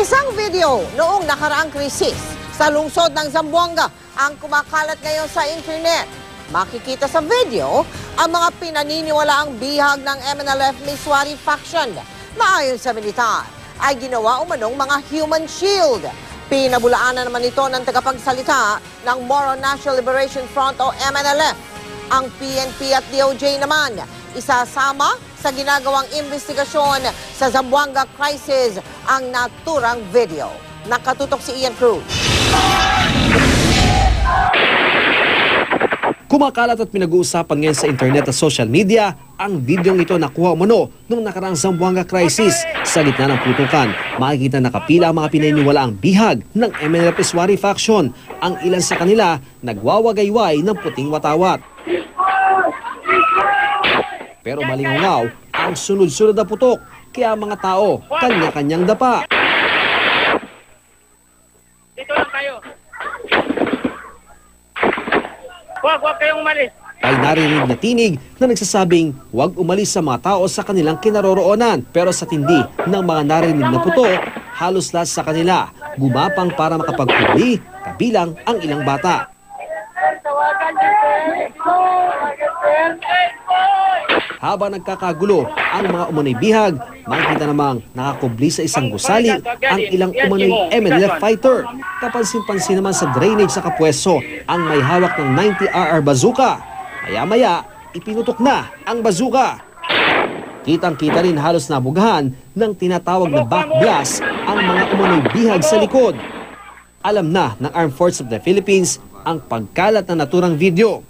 Isang video noong nakaraang krisis sa lungsod ng Zamboanga ang kumakalat ngayon sa internet. Makikita sa video ang mga pinaniniwalaang bihag ng MNLF Miswari faction na ayon sa militar ay ginawa umanong mga human shield. Pinabulaanan naman ito ng tagapagsalita ng Moro National Liberation Front o MNLF. Ang PNP at DOJ naman isasama sa ginagawang investigasyon sa Zamboanga crisis ang naturang video. Nakatutok si Ian Cruz. Kumakalat at pinag-uusapan ngayon sa internet at social media ang videong ito nakuha umano nung nakaraang Zamboanga crisis. Sa gitna ng putukan, makikita nakapila ang mga pinaniniwalaang bihag ng MNLF Miswari faction. Ang ilan sa kanila nagwawagayway ng puting watawat. Pero malingaw ang sunod-sunod na putok, kaya mga tao kanya-kanyang dapa. Dito lang kayo. Huwag kayong umalis. Ay narinig na tinig na nagsasabing huwag umalis sa mga tao sa kanilang kinaroroonan. Pero sa tindi ng mga narinig na putok, halos lahat sa kanila gumapang para makapagpuli, kabilang ang ilang bata. Habang nagkakagulo ang mga umano'y bihag, makikita namang nakakubli sa isang gusali ang ilang umano'y MNLF fighter. Kapansin-pansin naman sa drainage sa kapwesto ang may hawak ng 90RR bazooka. Maya-maya, ipinutok na ang bazooka. Kitang-kita rin halos nabugahan ng tinatawag na backblast ang mga umano'y bihag sa likod. Alam na ng Armed Forces of the Philippines ang pagkalat ng naturang video.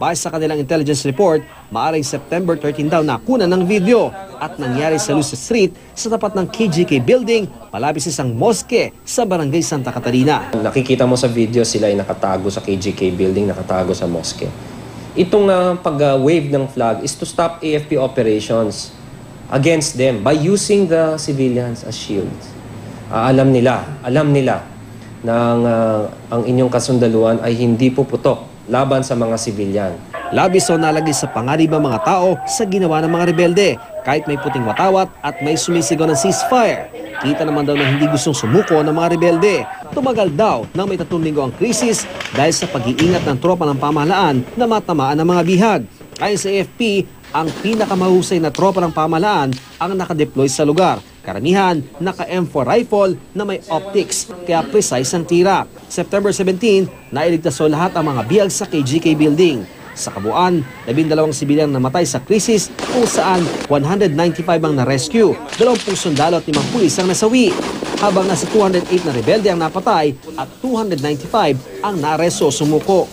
Base sa kanilang intelligence report, maaaring September 13 daw nakuna ng video at nangyari sa Lucia Street sa tapat ng KGK building malapit sa isang moske sa Barangay Santa Catalina. Nakikita mo sa video sila ay nakatago sa KGK building, nakatago sa moske. Itong pag-wave ng flag is to stop AFP operations against them by using the civilians as shields. Alam nila na ang inyong kasundaluhan ay hindi puputok laban sa mga sibilyan. Labis o nalagay sa panganib ang mga tao sa ginawa ng mga rebelde kahit may puting watawat at may sumisigaw ng ceasefire. Kita naman daw na hindi gustong sumuko ng mga rebelde. Tumagal daw ng may 3 linggo ang krisis dahil sa pag-iingat ng tropa ng pamahalaan na matamaan ng mga bihag. Ayon sa AFP, ang pinakamahusay na tropa ng pamahalaan ang nakadeploy sa lugar. Karamihan, naka-M4 rifle na may optics, kaya precise ang tira. September 17, nailigtas lahat ang mga bihag sa KGK building. Sa kabuuan, 12 sibilyang namatay sa krisis kung saan 195 ang na-rescue, 20 sundalo at 5 pulis ang nasawi. Habang nasa 208 na rebelde ang napatay at 295 ang na-aresto o sumuko.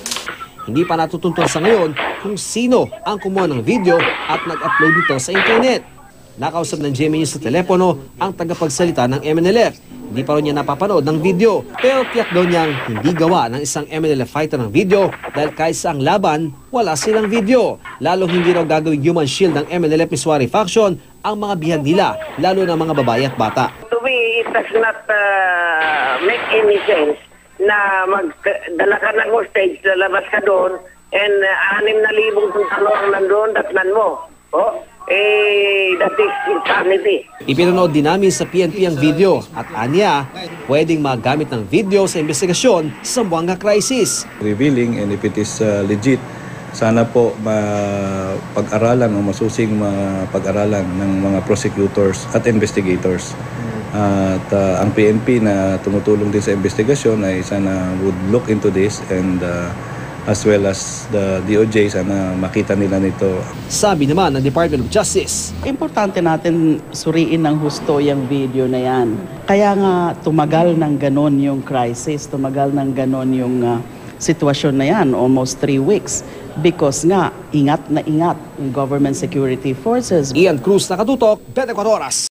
Hindi pa natutuntun sa ngayon kung sino ang kumuha ng video at nag-upload nito sa internet. Nakausap ng GMA News sa telepono ang tagapagsalita ng MNLF. Hindi pa rin niya napapanood ng video, pero tiyak daw niyang hindi gawa ng isang MNLF fighter ng video dahil kahit sa ang laban, wala silang video. Lalong hindi raw gagawing human shield ng MNLF Miswari faction ang mga bihag nila, lalo na mga babae at bata. To me, it does not make any sense na magdala ka ng hostage, lalabas ka doon, and 6,000 talo ang nandoon, datnan mo. That is insanity. Ipinanood din namin sa PNP ang video at anya, pwedeng magamit ng video sa investigasyon sa Zamboanga crisis. Revealing, and if it is legit, sana po pag-aralan o masusing pag-aralan ng mga prosecutors at investigators. At ang PNP na tumutulong din sa investigasyon ay sana would look into this, and as well as the DOJ, sana makita nila nito. Sabi naman ng Department of Justice, importante natin suriin ng husto yung video na yan. Kaya nga tumagal ng ganon yung crisis, tumagal ng ganon yung sitwasyon na yan, almost 3 weeks. Because nga, ingat na ingat yung government security forces. Ian Cruz, Nakatutok, 24 Oras.